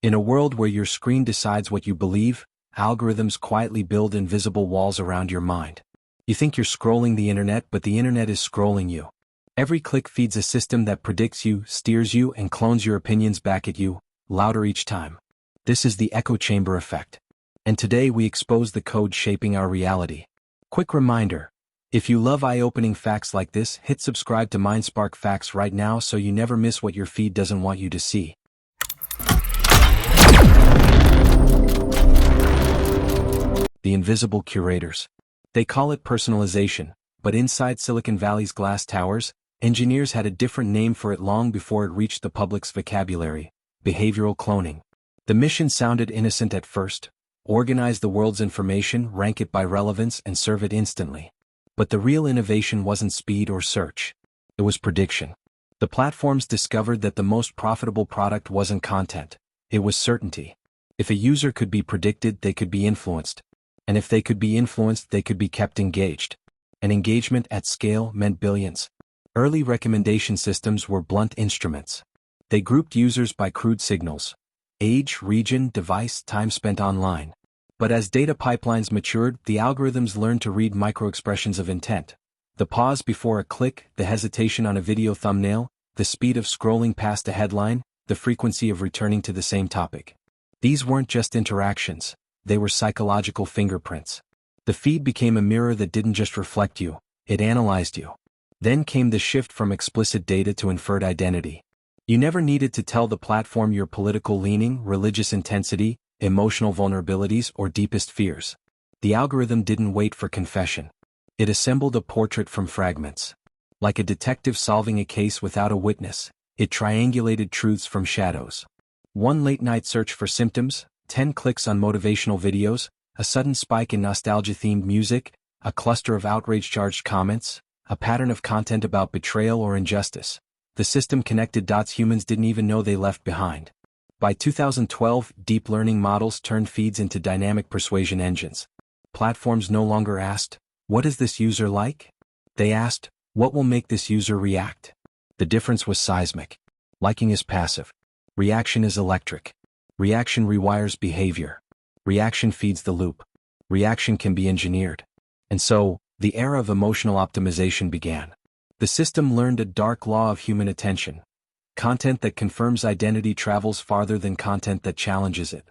In a world where your screen decides what you believe, algorithms quietly build invisible walls around your mind. You think you're scrolling the internet, but the internet is scrolling you. Every click feeds a system that predicts you, steers you, and clones your opinions back at you, louder each time. This is the echo chamber effect. And today we expose the code shaping our reality. Quick reminder: if you love eye-opening facts like this, hit subscribe to MindSpark Facts right now so you never miss what your feed doesn't want you to see. The invisible curators. They call it personalization, but inside Silicon Valley's glass towers, engineers had a different name for it long before it reached the public's vocabulary: behavioral cloning. The mission sounded innocent at first: organize the world's information, rank it by relevance, and serve it instantly. But the real innovation wasn't speed or search. It was prediction. The platforms discovered that the most profitable product wasn't content. It was certainty. If a user could be predicted, they could be influenced. And if they could be influenced, they could be kept engaged. And engagement at scale meant billions. Early recommendation systems were blunt instruments. They grouped users by crude signals: age, region, device, time spent online. But as data pipelines matured, the algorithms learned to read microexpressions of intent. The pause before a click, the hesitation on a video thumbnail, the speed of scrolling past a headline, the frequency of returning to the same topic. These weren't just interactions, they were psychological fingerprints. The feed became a mirror that didn't just reflect you, it analyzed you. Then came the shift from explicit data to inferred identity. You never needed to tell the platform your political leaning, religious intensity, emotional vulnerabilities, or deepest fears. The algorithm didn't wait for confession. It assembled a portrait from fragments. Like a detective solving a case without a witness, it triangulated truths from shadows. One late-night search for symptoms, 10 clicks on motivational videos, a sudden spike in nostalgia-themed music, a cluster of outrage-charged comments, a pattern of content about betrayal or injustice. The system connected dots humans didn't even know they left behind. By 2012, deep learning models turned feeds into dynamic persuasion engines. Platforms no longer asked, "What is this user like?" They asked, "What will make this user react?" The difference was seismic. Liking is passive. Reaction is electric. Reaction rewires behavior. Reaction feeds the loop. Reaction can be engineered. And so, the era of emotional optimization began. The system learned a dark law of human attention. Content that confirms identity travels farther than content that challenges it.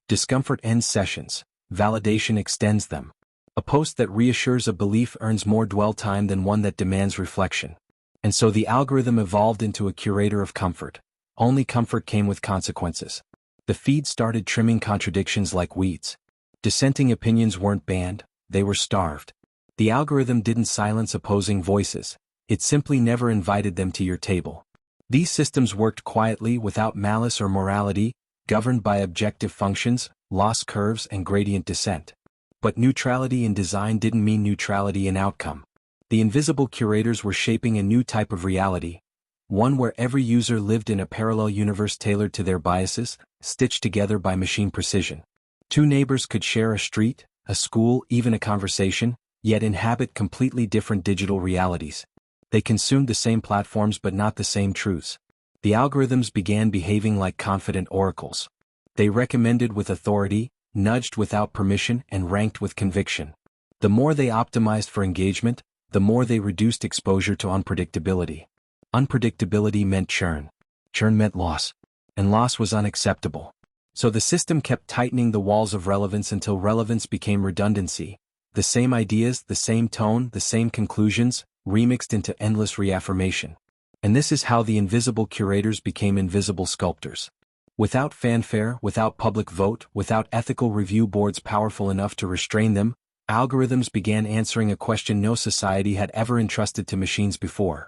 Discomfort ends sessions. Validation extends them. A post that reassures a belief earns more dwell time than one that demands reflection. And so the algorithm evolved into a curator of comfort. Only comfort came with consequences. The feed started trimming contradictions like weeds. Dissenting opinions weren't banned, they were starved. The algorithm didn't silence opposing voices. It simply never invited them to your table. These systems worked quietly, without malice or morality, governed by objective functions, loss curves, and gradient descent. But neutrality in design didn't mean neutrality in outcome. The invisible curators were shaping a new type of reality, one where every user lived in a parallel universe tailored to their biases, stitched together by machine precision. Two neighbors could share a street, a school, even a conversation, yet inhabit completely different digital realities. They consumed the same platforms but not the same truths. The algorithms began behaving like confident oracles. They recommended with authority, nudged without permission, and ranked with conviction. The more they optimized for engagement, the more they reduced exposure to unpredictability. Unpredictability meant churn. Churn meant loss. And loss was unacceptable. So the system kept tightening the walls of relevance until relevance became redundancy. The same ideas, the same tone, the same conclusions, remixed into endless reaffirmation. And this is how the invisible curators became invisible sculptors. Without fanfare, without public vote, without ethical review boards powerful enough to restrain them, algorithms began answering a question no society had ever entrusted to machines before.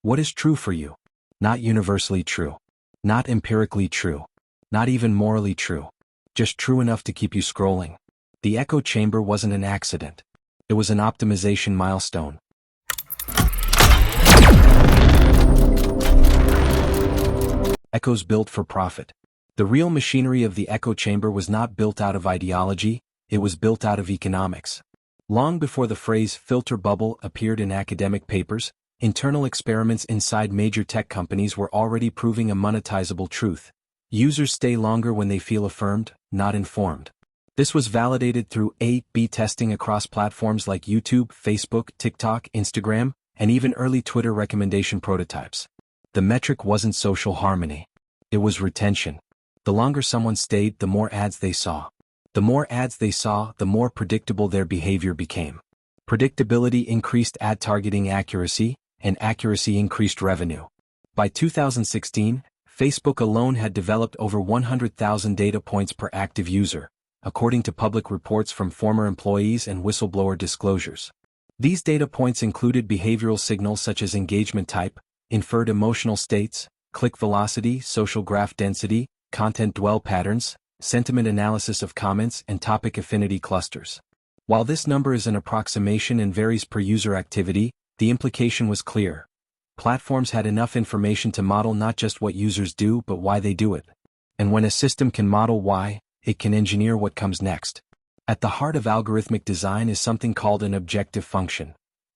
What is true for you? Not universally true. Not empirically true. Not even morally true. Just true enough to keep you scrolling. The echo chamber wasn't an accident. It was an optimization milestone. Echoes built for profit. The real machinery of the echo chamber was not built out of ideology, it was built out of economics. Long before the phrase filter bubble appeared in academic papers, internal experiments inside major tech companies were already proving a monetizable truth. Users stay longer when they feel affirmed, not informed. This was validated through A/B testing across platforms like YouTube, Facebook, TikTok, Instagram, and even early Twitter recommendation prototypes. The metric wasn't social harmony. It was retention. The longer someone stayed, the more ads they saw. The more ads they saw, the more predictable their behavior became. Predictability increased ad targeting accuracy, and accuracy increased revenue. By 2016, Facebook alone had developed over 100,000 data points per active user, according to public reports from former employees and whistleblower disclosures. These data points included behavioral signals such as engagement type, inferred emotional states, click velocity, social graph density, content dwell patterns, sentiment analysis of comments, and topic affinity clusters. While this number is an approximation and varies per user activity, the implication was clear. Platforms had enough information to model not just what users do but why they do it. And when a system can model why, it can engineer what comes next. At the heart of algorithmic design is something called an objective function,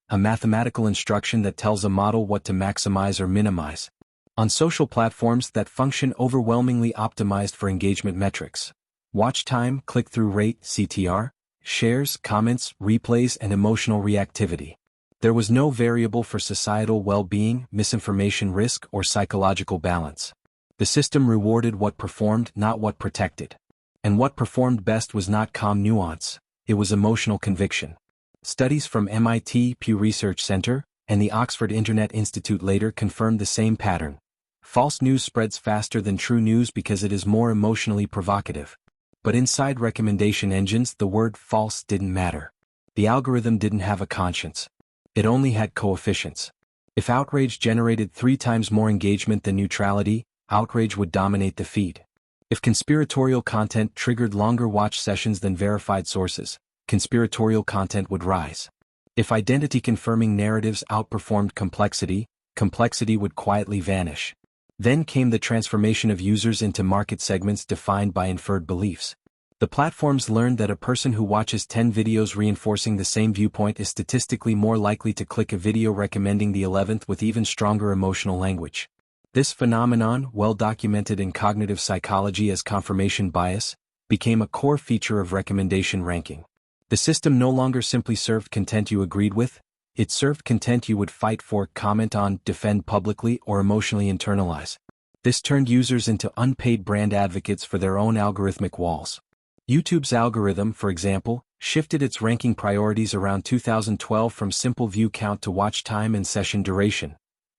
a mathematical instruction that tells a model what to maximize or minimize. On social platforms, that function overwhelmingly optimized for engagement metrics. Watch time, click-through rate, CTR, shares, comments, replays, and emotional reactivity. There was no variable for societal well-being, misinformation risk, or psychological balance. The system rewarded what performed, not what protected. And what performed best was not calm nuance, it was emotional conviction. Studies from MIT Pew Research Center and the Oxford Internet Institute later confirmed the same pattern. False news spreads faster than true news because it is more emotionally provocative. But inside recommendation engines, the word false didn't matter. The algorithm didn't have a conscience. It only had coefficients. If outrage generated 3 times more engagement than neutrality, outrage would dominate the feed. If conspiratorial content triggered longer watch sessions than verified sources, conspiratorial content would rise. If identity-confirming narratives outperformed complexity, complexity would quietly vanish. Then came the transformation of users into market segments defined by inferred beliefs. The platforms learned that a person who watches 10 videos reinforcing the same viewpoint is statistically more likely to click a video recommending the 11th with even stronger emotional language. This phenomenon, well documented in cognitive psychology as confirmation bias, became a core feature of recommendation ranking. The system no longer simply served content you agreed with, it served content you would fight for, comment on, defend publicly, or emotionally internalize. This turned users into unpaid brand advocates for their own algorithmic walls. YouTube's algorithm, for example, shifted its ranking priorities around 2012 from simple view count to watch time and session duration,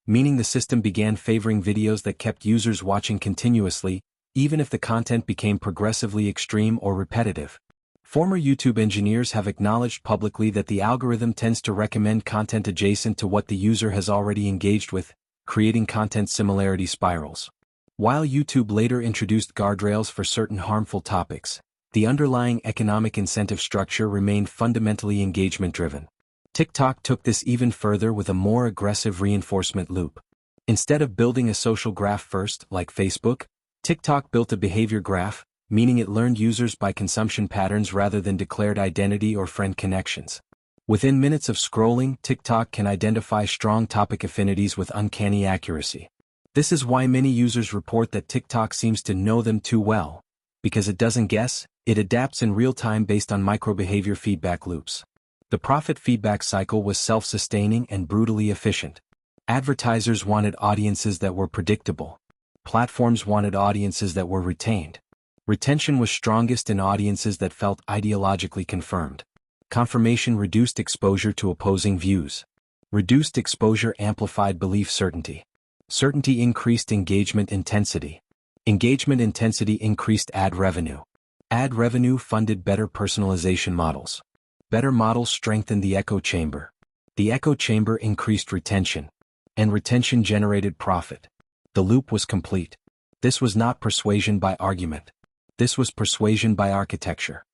meaning the system began favoring videos that kept users watching continuously, even if the content became progressively extreme or repetitive. Former YouTube engineers have acknowledged publicly that the algorithm tends to recommend content adjacent to what the user has already engaged with, creating content similarity spirals. While YouTube later introduced guardrails for certain harmful topics, the underlying economic incentive structure remained fundamentally engagement-driven. TikTok took this even further with a more aggressive reinforcement loop. Instead of building a social graph first, like Facebook, TikTok built a behavior graph, meaning it learned users by consumption patterns rather than declared identity or friend connections. Within minutes of scrolling, TikTok can identify strong topic affinities with uncanny accuracy. This is why many users report that TikTok seems to know them too well. Because it doesn't guess, it adapts in real time based on microbehavior feedback loops. The profit feedback cycle was self-sustaining and brutally efficient. Advertisers wanted audiences that were predictable. Platforms wanted audiences that were retained. Retention was strongest in audiences that felt ideologically confirmed. Confirmation reduced exposure to opposing views. Reduced exposure amplified belief certainty. Certainty increased engagement intensity. Engagement intensity increased ad revenue. Ad revenue funded better personalization models. Better models strengthened the echo chamber. The echo chamber increased retention. And retention generated profit. The loop was complete. This was not persuasion by argument. This was persuasion by architecture.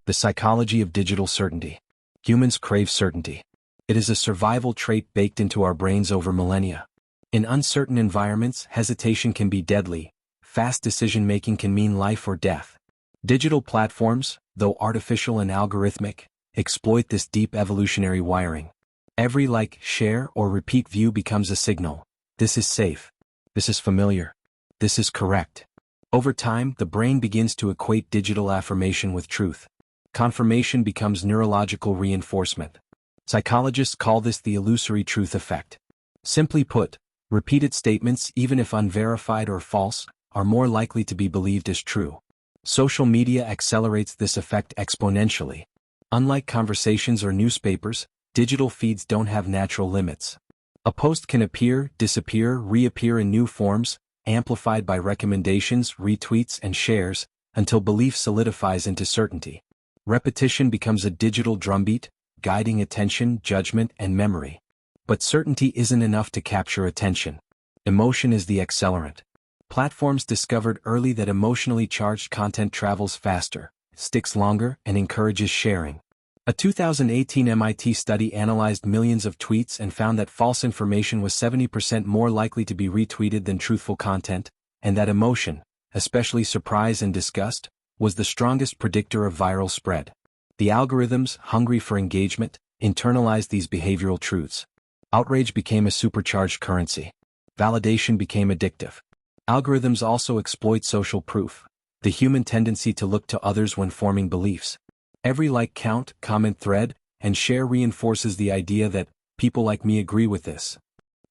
The psychology of digital certainty. Humans crave certainty. It is a survival trait baked into our brains over millennia. In uncertain environments, hesitation can be deadly. Fast decision-making can mean life or death. Digital platforms, though artificial and algorithmic, exploit this deep evolutionary wiring. Every like, share, or repeat view becomes a signal. This is safe. This is familiar. This is correct. Over time, the brain begins to equate digital affirmation with truth. Confirmation becomes neurological reinforcement. Psychologists call this the illusory truth effect. Simply put, repeated statements, even if unverified or false, are more likely to be believed as true. Social media accelerates this effect exponentially. Unlike conversations or newspapers, digital feeds don't have natural limits. A post can appear, disappear, reappear in new forms, amplified by recommendations, retweets, and shares, until belief solidifies into certainty. Repetition becomes a digital drumbeat, guiding attention, judgment, and memory. But certainty isn't enough to capture attention. Emotion is the accelerant. Platforms discovered early that emotionally charged content travels faster, sticks longer, and encourages sharing. A 2018 MIT study analyzed millions of tweets and found that false information was 70% more likely to be retweeted than truthful content, and that emotion, especially surprise and disgust, was the strongest predictor of viral spread. The algorithms, hungry for engagement, internalized these behavioral truths. Outrage became a supercharged currency. Validation became addictive. Algorithms also exploit social proof, the human tendency to look to others when forming beliefs. Every like count, comment thread, and share reinforces the idea that people like me agree with this.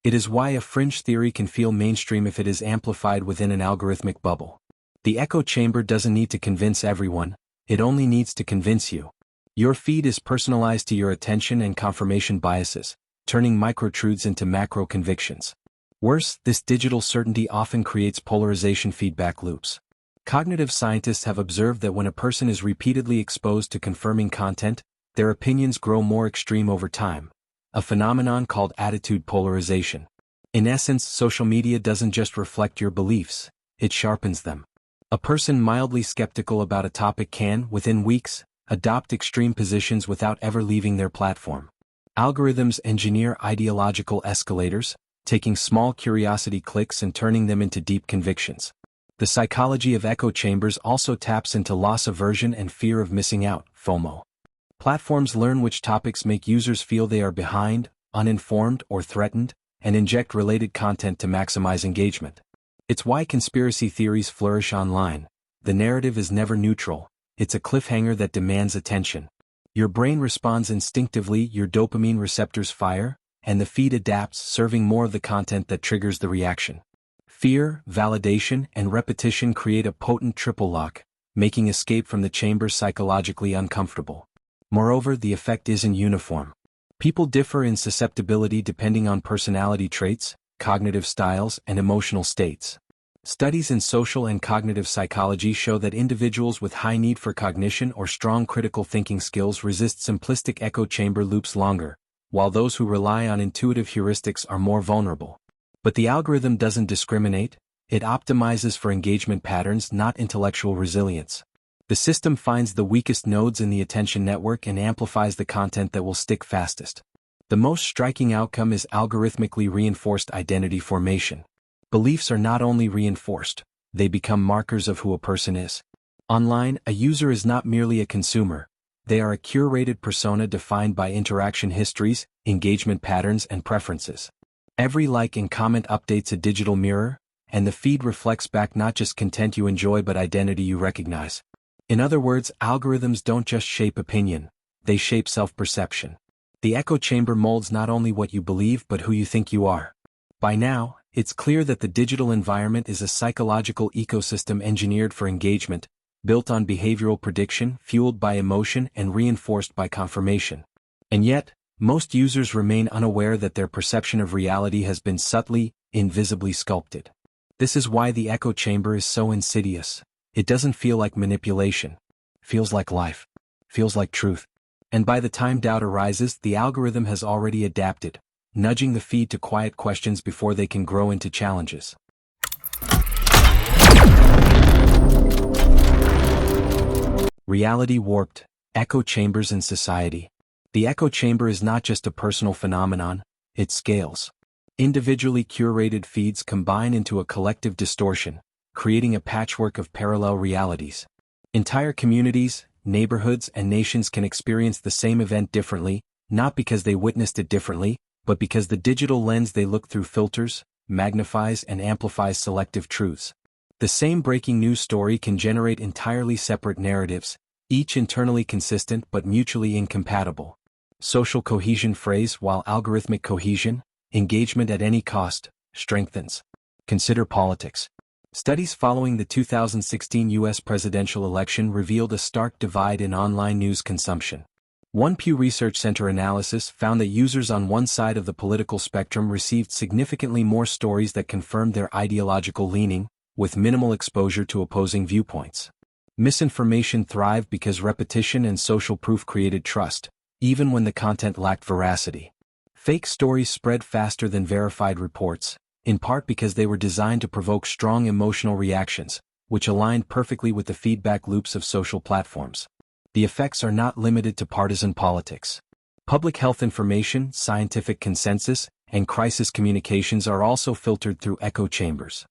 It is why a fringe theory can feel mainstream if it is amplified within an algorithmic bubble. The echo chamber doesn't need to convince everyone, it only needs to convince you. Your feed is personalized to your attention and confirmation biases, turning microtruths into macro convictions. Worse, this digital certainty often creates polarization feedback loops. Cognitive scientists have observed that when a person is repeatedly exposed to confirming content, their opinions grow more extreme over time, a phenomenon called attitude polarization. In essence, social media doesn't just reflect your beliefs, it sharpens them. A person mildly skeptical about a topic can, within weeks, adopt extreme positions without ever leaving their platform. Algorithms engineer ideological escalators, taking small curiosity clicks and turning them into deep convictions. The psychology of echo chambers also taps into loss aversion and fear of missing out, FOMO. Platforms learn which topics make users feel they are behind, uninformed, or threatened, and inject related content to maximize engagement. It's why conspiracy theories flourish online. The narrative is never neutral, it's a cliffhanger that demands attention. Your brain responds instinctively, your dopamine receptors fire, and the feed adapts, serving more of the content that triggers the reaction. Fear, validation, and repetition create a potent triple lock, making escape from the chamber psychologically uncomfortable. Moreover, the effect isn't uniform. People differ in susceptibility depending on personality traits, cognitive styles, and emotional states. Studies in social and cognitive psychology show that individuals with high need for cognition or strong critical thinking skills resist simplistic echo chamber loops longer, while those who rely on intuitive heuristics are more vulnerable. But the algorithm doesn't discriminate, it optimizes for engagement patterns, not intellectual resilience. The system finds the weakest nodes in the attention network and amplifies the content that will stick fastest. The most striking outcome is algorithmically reinforced identity formation. Beliefs are not only reinforced, they become markers of who a person is. Online, a user is not merely a consumer, they are a curated persona defined by interaction histories, engagement patterns, and preferences. Every like and comment updates a digital mirror, and the feed reflects back not just content you enjoy but identity you recognize. In other words, algorithms don't just shape opinion, they shape self-perception. The echo chamber molds not only what you believe but who you think you are. By now, it's clear that the digital environment is a psychological ecosystem engineered for engagement, built on behavioral prediction, fueled by emotion, and reinforced by confirmation. And yet, most users remain unaware that their perception of reality has been subtly, invisibly sculpted. This is why the echo chamber is so insidious. It doesn't feel like manipulation. Feels like life. Feels like truth. And by the time doubt arises, the algorithm has already adapted, nudging the feed to quiet questions before they can grow into challenges. Reality warped, echo chambers in society. The echo chamber is not just a personal phenomenon, it scales. Individually curated feeds combine into a collective distortion, creating a patchwork of parallel realities. Entire communities, neighborhoods, and nations can experience the same event differently, not because they witnessed it differently, but because the digital lens they look through filters, magnifies and amplifies selective truths. The same breaking news story can generate entirely separate narratives, each internally consistent but mutually incompatible. Social cohesion phrase while algorithmic cohesion, engagement at any cost, strengthens. Consider politics. Studies following the 2016 U.S. presidential election revealed a stark divide in online news consumption. One Pew Research Center analysis found that users on one side of the political spectrum received significantly more stories that confirmed their ideological leaning, with minimal exposure to opposing viewpoints. Misinformation thrived because repetition and social proof created trust, even when the content lacked veracity. Fake stories spread faster than verified reports, in part because they were designed to provoke strong emotional reactions, which aligned perfectly with the feedback loops of social platforms. The effects are not limited to partisan politics. Public health information, scientific consensus, and crisis communications are also filtered through echo chambers.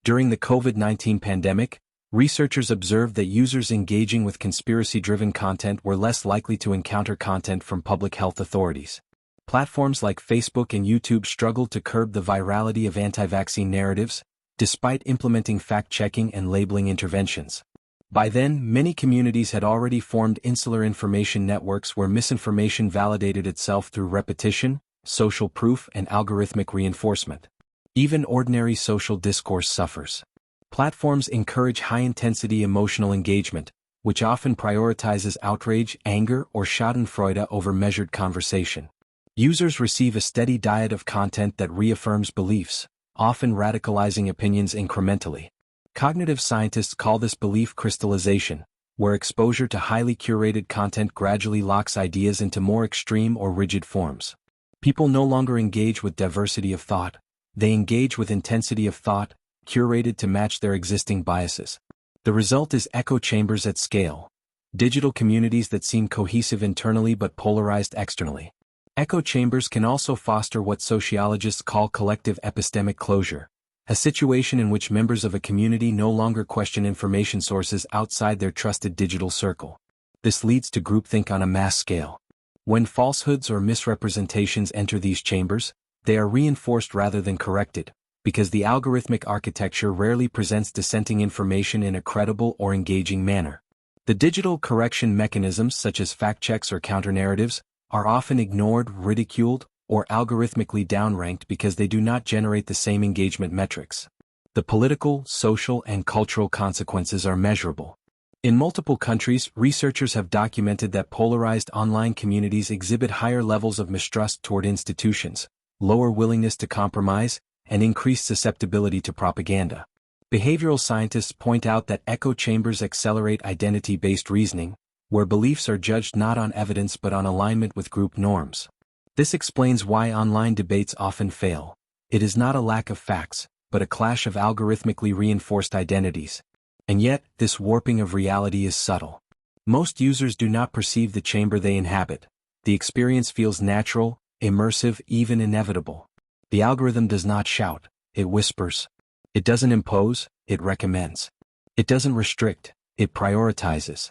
During the COVID-19 pandemic, researchers observed that users engaging with conspiracy-driven content were less likely to encounter content from public health authorities. Platforms like Facebook and YouTube struggled to curb the virality of anti-vaccine narratives, despite implementing fact-checking and labeling interventions. By then, many communities had already formed insular information networks where misinformation validated itself through repetition, social proof, and algorithmic reinforcement. Even ordinary social discourse suffers. Platforms encourage high-intensity emotional engagement, which often prioritizes outrage, anger, or schadenfreude over measured conversation. Users receive a steady diet of content that reaffirms beliefs, often radicalizing opinions incrementally. Cognitive scientists call this belief crystallization, where exposure to highly curated content gradually locks ideas into more extreme or rigid forms. People no longer engage with diversity of thought, they engage with intensity of thought, curated to match their existing biases. The result is echo chambers at scale, digital communities that seem cohesive internally but polarized externally. Echo chambers can also foster what sociologists call collective epistemic closure, a situation in which members of a community no longer question information sources outside their trusted digital circle. This leads to groupthink on a mass scale. When falsehoods or misrepresentations enter these chambers, they are reinforced rather than corrected, because the algorithmic architecture rarely presents dissenting information in a credible or engaging manner. The digital correction mechanisms such as fact-checks or counter-narratives are often ignored, ridiculed, or algorithmically downranked because they do not generate the same engagement metrics. The political, social, and cultural consequences are measurable. In multiple countries, researchers have documented that polarized online communities exhibit higher levels of mistrust toward institutions, lower willingness to compromise, and increased susceptibility to propaganda. Behavioral scientists point out that echo chambers accelerate identity-based reasoning, where beliefs are judged not on evidence but on alignment with group norms. This explains why online debates often fail. It is not a lack of facts, but a clash of algorithmically reinforced identities. And yet, this warping of reality is subtle. Most users do not perceive the chamber they inhabit. The experience feels natural, immersive, even inevitable. The algorithm does not shout, it whispers. It doesn't impose, it recommends. It doesn't restrict, it prioritizes.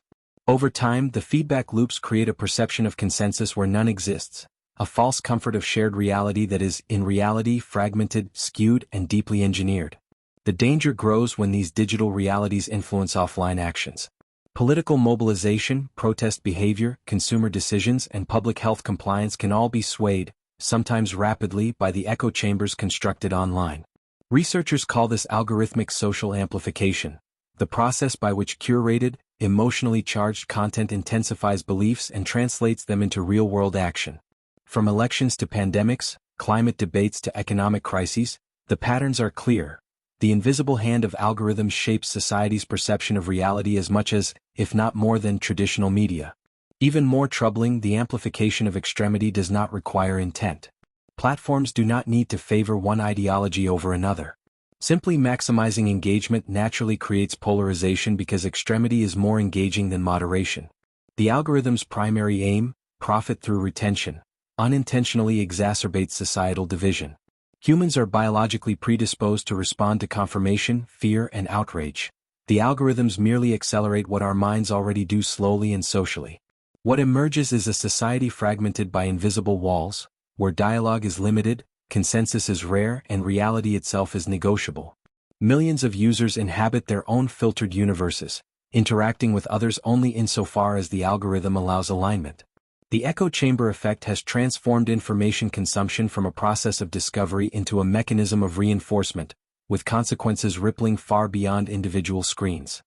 Over time, the feedback loops create a perception of consensus where none exists, a false comfort of shared reality that is, in reality, fragmented, skewed, and deeply engineered. The danger grows when these digital realities influence offline actions. Political mobilization, protest behavior, consumer decisions, and public health compliance can all be swayed, sometimes rapidly, by the echo chambers constructed online. Researchers call this algorithmic social amplification, the process by which curated, emotionally charged content intensifies beliefs and translates them into real-world action. From elections to pandemics, climate debates to economic crises, the patterns are clear. The invisible hand of algorithms shapes society's perception of reality as much as, if not more than, traditional media. Even more troubling, the amplification of extremity does not require intent. Platforms do not need to favor one ideology over another. Simply maximizing engagement naturally creates polarization because extremity is more engaging than moderation. The algorithm's primary aim, profit through retention, unintentionally exacerbates societal division. Humans are biologically predisposed to respond to confirmation, fear, and outrage. The algorithms merely accelerate what our minds already do slowly and socially. What emerges is a society fragmented by invisible walls, where dialogue is limited, consensus is rare, and reality itself is negotiable. Millions of users inhabit their own filtered universes, interacting with others only insofar as the algorithm allows alignment. The echo chamber effect has transformed information consumption from a process of discovery into a mechanism of reinforcement, with consequences rippling far beyond individual screens.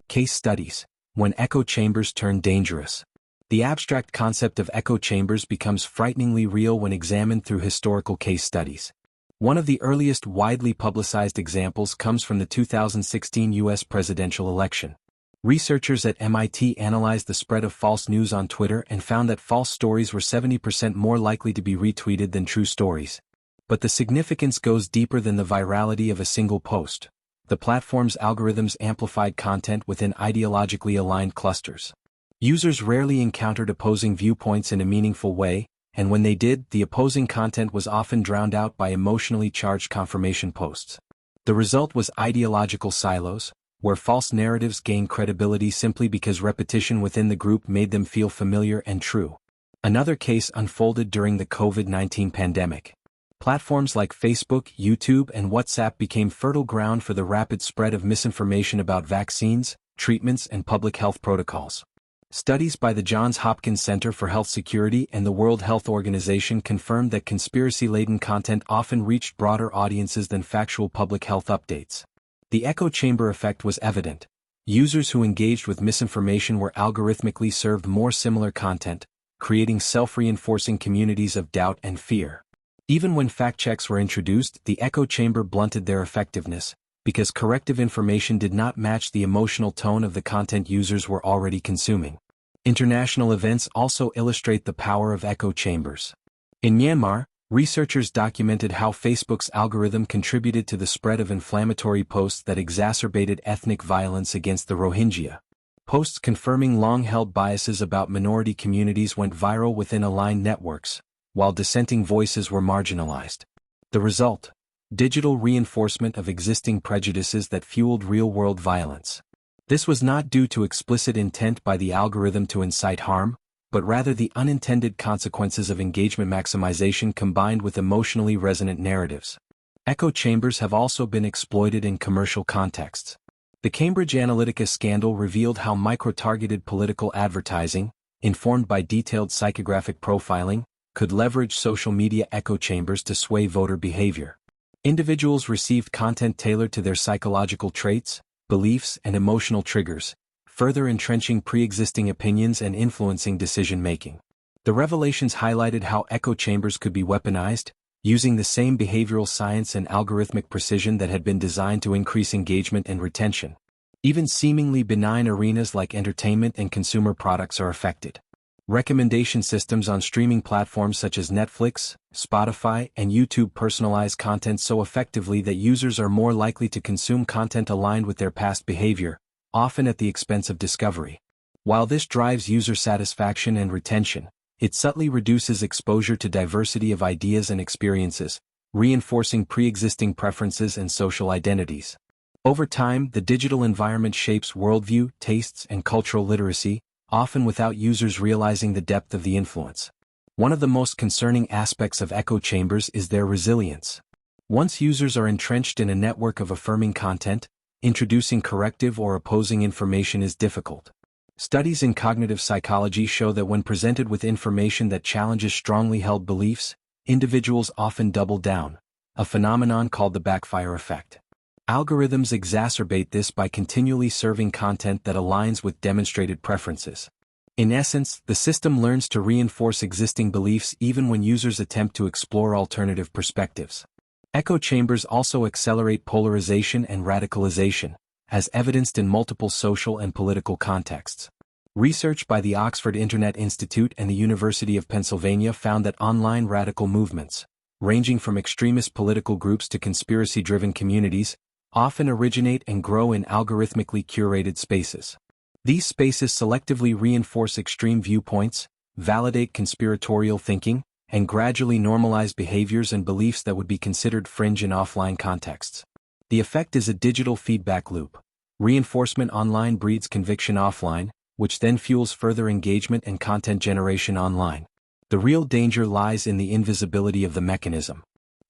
Case studies: when echo chambers turn dangerous. The abstract concept of echo chambers becomes frighteningly real when examined through historical case studies. One of the earliest widely publicized examples comes from the 2016 U.S. presidential election. Researchers at MIT analyzed the spread of false news on Twitter and found that false stories were 70% more likely to be retweeted than true stories. But the significance goes deeper than the virality of a single post. The platform's algorithms amplified content within ideologically aligned clusters. Users rarely encountered opposing viewpoints in a meaningful way, and when they did, the opposing content was often drowned out by emotionally charged confirmation posts. The result was ideological silos, where false narratives gained credibility simply because repetition within the group made them feel familiar and true. Another case unfolded during the COVID-19 pandemic. Platforms like Facebook, YouTube, and WhatsApp became fertile ground for the rapid spread of misinformation about vaccines, treatments, and public health protocols. Studies by the Johns Hopkins Center for Health Security and the World Health Organization confirmed that conspiracy-laden content often reached broader audiences than factual public health updates. The echo chamber effect was evident. Users who engaged with misinformation were algorithmically served more similar content, creating self-reinforcing communities of doubt and fear. Even when fact checks were introduced, the echo chamber blunted their effectiveness, because corrective information did not match the emotional tone of the content users were already consuming. International events also illustrate the power of echo chambers. In Myanmar, researchers documented how Facebook's algorithm contributed to the spread of inflammatory posts that exacerbated ethnic violence against the Rohingya. Posts confirming long-held biases about minority communities went viral within aligned networks, while dissenting voices were marginalized. The result: digital reinforcement of existing prejudices that fueled real-world violence. This was not due to explicit intent by the algorithm to incite harm, but rather the unintended consequences of engagement maximization combined with emotionally resonant narratives. Echo chambers have also been exploited in commercial contexts. The Cambridge Analytica scandal revealed how micro-targeted political advertising, informed by detailed psychographic profiling, could leverage social media echo chambers to sway voter behavior. Individuals received content tailored to their psychological traits, beliefs, and emotional triggers, further entrenching pre-existing opinions and influencing decision-making. The revelations highlighted how echo chambers could be weaponized, using the same behavioral science and algorithmic precision that had been designed to increase engagement and retention. Even seemingly benign arenas like entertainment and consumer products are affected. Recommendation systems on streaming platforms such as Netflix, Spotify, and YouTube personalize content so effectively that users are more likely to consume content aligned with their past behavior, often at the expense of discovery. While this drives user satisfaction and retention, it subtly reduces exposure to diversity of ideas and experiences, reinforcing pre-existing preferences and social identities. Over time, the digital environment shapes worldview, tastes, and cultural literacy, often without users realizing the depth of the influence. One of the most concerning aspects of echo chambers is their resilience. Once users are entrenched in a network of affirming content, introducing corrective or opposing information is difficult. Studies in cognitive psychology show that when presented with information that challenges strongly held beliefs, individuals often double down, a phenomenon called the backfire effect. Algorithms exacerbate this by continually serving content that aligns with demonstrated preferences. In essence, the system learns to reinforce existing beliefs even when users attempt to explore alternative perspectives. Echo chambers also accelerate polarization and radicalization, as evidenced in multiple social and political contexts. Research by the Oxford Internet Institute and the University of Pennsylvania found that online radical movements, ranging from extremist political groups to conspiracy-driven communities, often originate and grow in algorithmically curated spaces. These spaces selectively reinforce extreme viewpoints, validate conspiratorial thinking, and gradually normalize behaviors and beliefs that would be considered fringe in offline contexts. The effect is a digital feedback loop. Reinforcement online breeds conviction offline, which then fuels further engagement and content generation online. The real danger lies in the invisibility of the mechanism.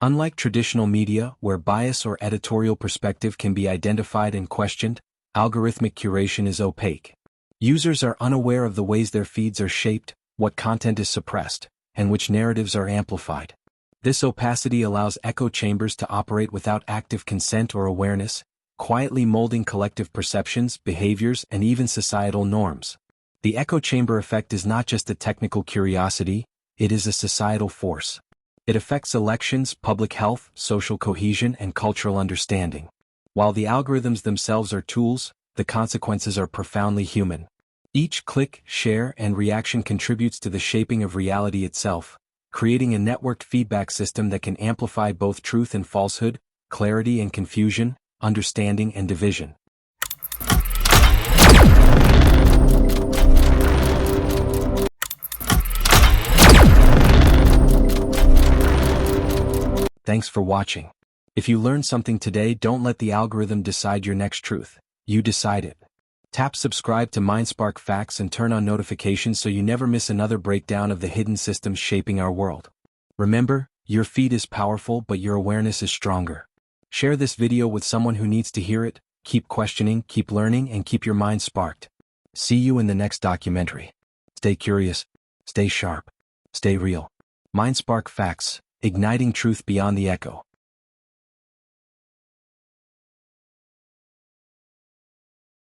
Unlike traditional media, where bias or editorial perspective can be identified and questioned, algorithmic curation is opaque. Users are unaware of the ways their feeds are shaped, what content is suppressed, and which narratives are amplified. This opacity allows echo chambers to operate without active consent or awareness, quietly molding collective perceptions, behaviors, and even societal norms. The echo chamber effect is not just a technical curiosity, it is a societal force. It affects elections, public health, social cohesion, and cultural understanding. While the algorithms themselves are tools, the consequences are profoundly human. Each click, share, and reaction contributes to the shaping of reality itself, creating a networked feedback system that can amplify both truth and falsehood, clarity and confusion, understanding and division. Thanks for watching. If you learned something today, don't let the algorithm decide your next truth. You decide it. Tap subscribe to MindSpark Facts and turn on notifications so you never miss another breakdown of the hidden systems shaping our world. Remember, your feed is powerful, but your awareness is stronger. Share this video with someone who needs to hear it. Keep questioning, keep learning, and keep your mind sparked. See you in the next documentary. Stay curious, stay sharp, stay real. MindSpark Facts, igniting truth beyond the echo.